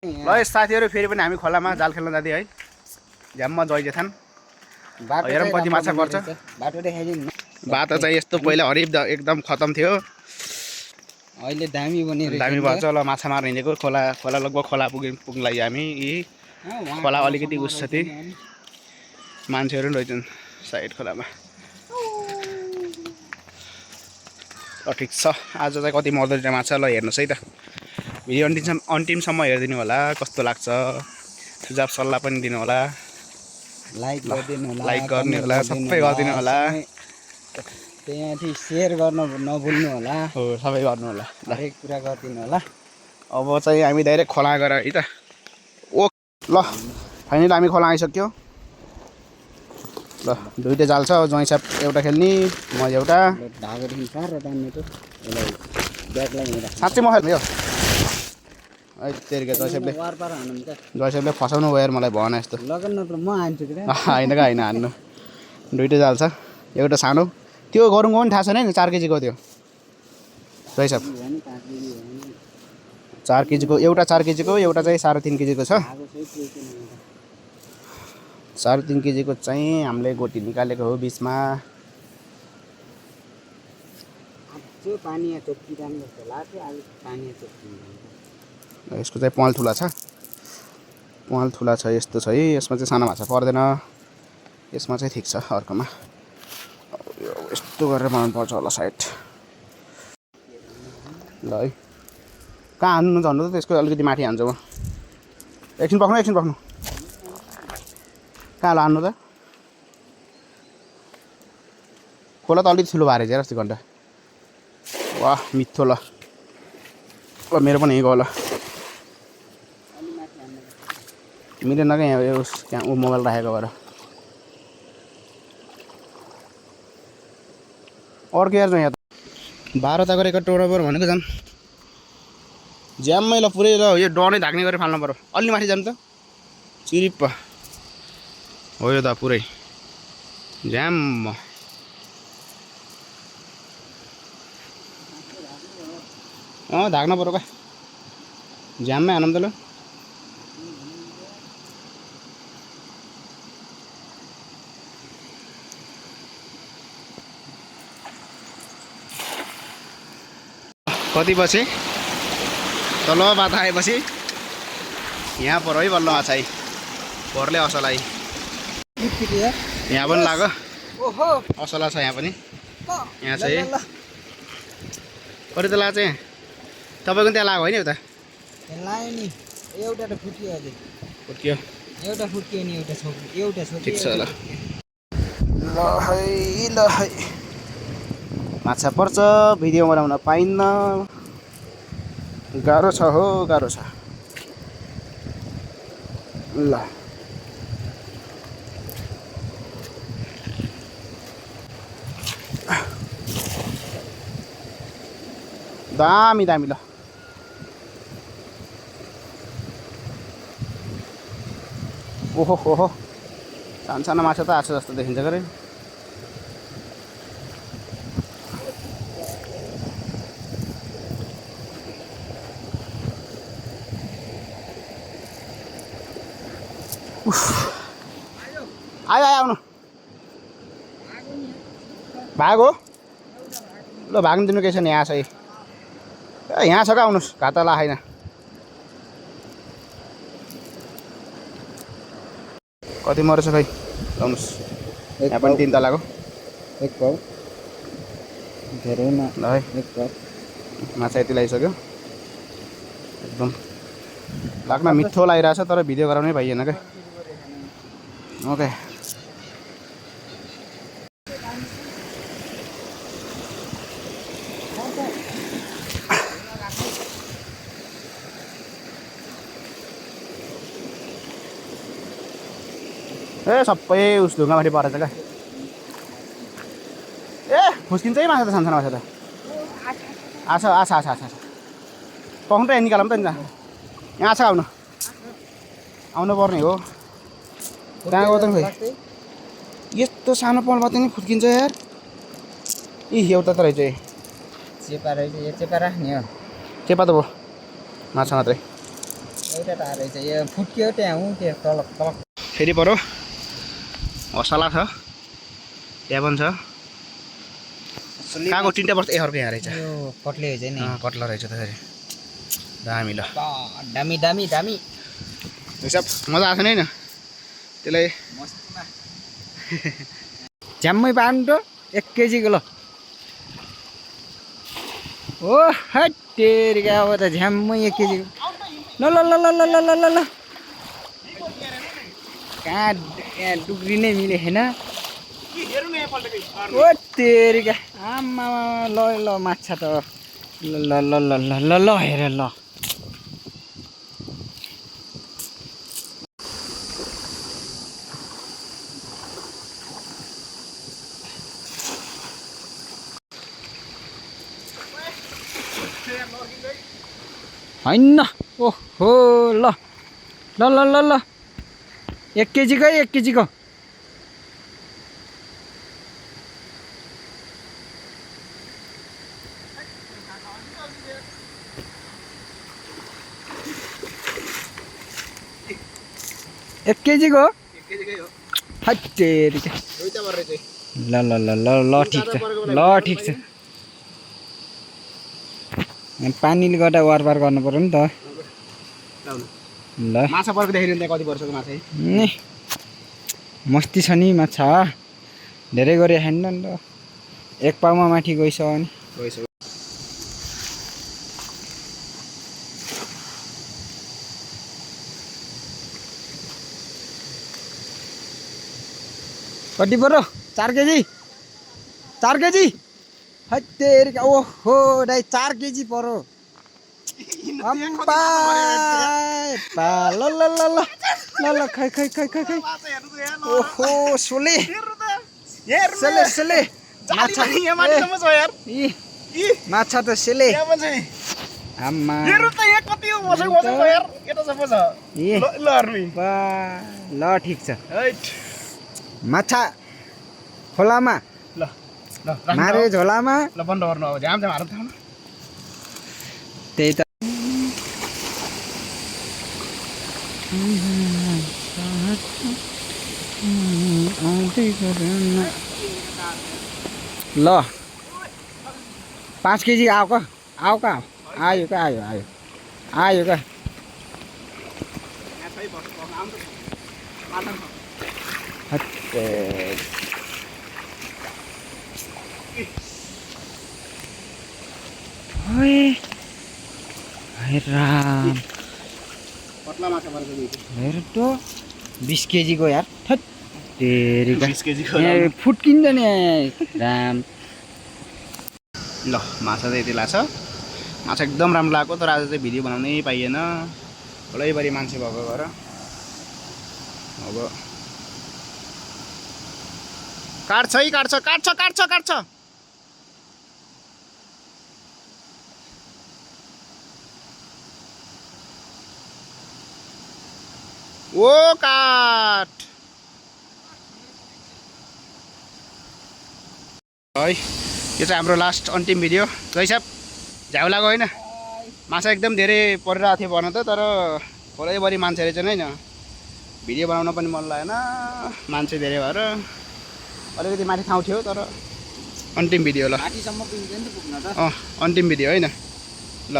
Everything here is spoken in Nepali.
ल साथीहरु फेरि पनि हामी खोलामा जाल खेल्न जाँदै है झ्याममा जय जेथान हेरौँ कति माछा पर्छ बाटो देखाइदिनु न बाटो चाहिँ यस्तो पहिला हरिब एकदम खतम थियो अहिले दामी बनिरहेछ दामी भन्छ ल माछा मार्न हिँडेको खोला लगभग खोला पुग्न लागि हामी खोला अलिकति उस्छति मान्छेहरु पनि रहेछन् साइड खोलामा ठिक छ आज चाहिँ कति मर्दो रहेछ माछा ल हेर्नुस् है त भिडियो अन्तिमसम्म हेरिदिनु होला कस्तो लाग्छ सुझाव सल्लाह पनि दिनु होला लाइक गरिदिनु होला लाइक गर्ने होला सबै गरिदिनु होला त्यहाँथि शेयर गर्न नभुल्नु होला हो सबै गर्नु होला हरेक कुरा गरिदिनु होला अब चाहिँ हामी डाइरेक्ट खोला गएर है त ओ ल फाइनली हामी खोला आइसक्यो ल दुईटा जाल छ ज्वाइँ साहब एउटा खेल्ने म एउटा ढाकोदेखि पार तान्ने त यसलाई ब्यागलाई साँच्चै म खेल्ने हो तेरिका जयसेपले फसाउनु भयो मलाई भएन यस्तो लगन न म हान्छु कि होइन होइन हान्नु दुईटै जाल छ एउटा सानो त्यो गरुङको पनि थाहा छैन नि 4 केजीको त्यो जयसेप 4 केजीको एउटा 4 केजीको एउटा चाहिँ 3.5 केजीको छ 3.5 केजीको चाहिँ हामीले गोटी निकालेको हो बिचमा यसको चाहिँ पाल ठुला छ यस्तो छ है यसमा चाहिँ सानो माछा पर्दैन यसमा चाहिँ ठिक छ अर्कोमा यस्तो गरेर बनाउनु पर्छ होला साइड ल है कहाँ हान्नु झन्नु त त्यसको अलिकति माथि हान्छु म एकछिन पक्नु कहाँ हान्नु त खोला त अलिकति ठुलो भएर चाहिँ अस्ति घन्टा वाह मिठो ल मेरो पनि यही गयो ल मिलेन क्या यहाँ ऊ मोबाइल राखेको भएर अर्को हेर्नु यहाँ त 12 त गरेको टोडोबर भनेको झन् ज्याममै ल पुरै ल यो डनै ढाक्ने गरेर फाल्नु पर्यो अलि माथि जानु त चिरिप्प हो यो त पुरै ज्याम ढाक्नु पर्यो क्या ज्याममै हानौँ त ल कति पछि तल बाटा आएपछि यहाँ पर है बल्ल माछा है भरले असला है यहाँ पनि लाग्यो असला छ यहाँ पनि यहाँ चाहिँ कति त लाग्छ यहाँ तपाईँको त्यहाँ लाग्यो होइन उता लाग्यो नि एउटा त फुट्यो अझै फुट्यो एउटा फुट्यो नि एउटा छोक्यो ठिक छ ल ल है माछा पर्छ भिडियो बनाउन पाइन्न गाह्रो छ हो गाह्रो छ ल दामी ल ओहो हो सानो माछा त आछ जस्तो देखिन्छ गरे आयो आउनु भागो ल भाग्नु दिनु केही छैन यहाँ छ यहाँ छ क्या आउनुहोस् घाटा लाएन कति मरेछ खै आउनुहोस् यहाँ पनि 3 तलाको एक पाउ धेरै न ल है एक पाउ माछा यति लगाइसक्यो एकदम लाग्न मिठो लागिरहेछ तर भिडियो गराउनै भइएन क्या ओके ए सबै उस ढुङ्गामाथि परेछ क्या ए फुस्किन्छ है माछा त सानो माछा त आछ पक्नु त निकालौँ त नि यहाँ छ आउनु पर्ने हो कहाँ गयो त खोइ यस्तो सानो पलबाट नि फुत्किन्छ यार एउटा त रहेछ चेपा रहेछ यो चेपा राख्ने हो चेपा त भयो माछा मात्रै एउटा तार रहेछ यो फुट्क्यो त्यहाँ हुँ त्यो तल तल फेरि पऱ्यो हसला छ त्यहाँ पनि छ कहाँको तिनवटा वर्ष एहरको यहाँ रहेछ यो कट्ले रहेछ नि कट्ला रहेछ त फेरि दामी ल दामी दामी दामी हिसाब मजा आएको छैन त्यसलाई मस्तीमा झ्याम्मै पार्नु त 1 केजीको ल ओ हटेरिका अब त झ्याम्मै 1 केजीको ल ल ल ल ल ल ल ल कहाँ यहाँ डुक्री नै मिलेन ओ तेरिका आमा ल ल माछा त ल ल ल ल ल ल ल हेर ल हैन ओहो ल ल ल ल ल 1 केजीको 1 केजीको एक केजीको हटेरिका ल ल ल ल ल ठिक छ ल ठिक छ पानीले गर्दा वारपार गर्नु पर्यो नि त ल माछा पर्को देखेर कति वर्षको माछा नि मस्ती छ नि माछा धेरै गरे खान्न नि त 1 पाउमा माथि गइसक्यो नि कति पर्यो 4 केजी 4 केजी हत्तेरिका ओहो दाइ 4 केजी पर्यो अम्पा पा ल ल ल ल ल ल खै खै खै खै खै ओहो सोले सेले सेले माछा माछा त सेले आम्मा ल ठिक छ माछा खोलामा ल ल मारे झोलामा ल बन्द गर्नु अब झ्याम झ्याम हाल्नु थाल्नु त्यही त ल 5 केजी आऊ का आयो का आयो आयो आयो का राम पतला माछा पर्छ हेर त 20 केजी को यार थट तेरी 20 केजी को फुट्किन्छ नि राम ल माछा चाहिँ यति लाग्छ माछा एकदम राम्रो लाग्यो तर आज चाहिँ भिडियो बनाउनै पाइएन वलैभरि मान्छे भएको भएर अब काट्छ है काट्छ काट्छ काट्छ काट्छ ओ काट है यो चाहिँ हाम्रो लास्ट अन्तिम भिडियो जै साहब झ्याउ लाग्यो होइन माछा एकदम धेरै परिरहेको थियो भन त तर वलैभरि मान्छे रहेछन् होइन भिडियो बनाउन पनि मन लागेन मान्छे धेरै भएर अलिकति माथि ठाउँ थियो तर अन्तिम भिडियो ल माथिसम्म पुग्छ नि त पुग्न त अन्तिम भिडियो होइन ल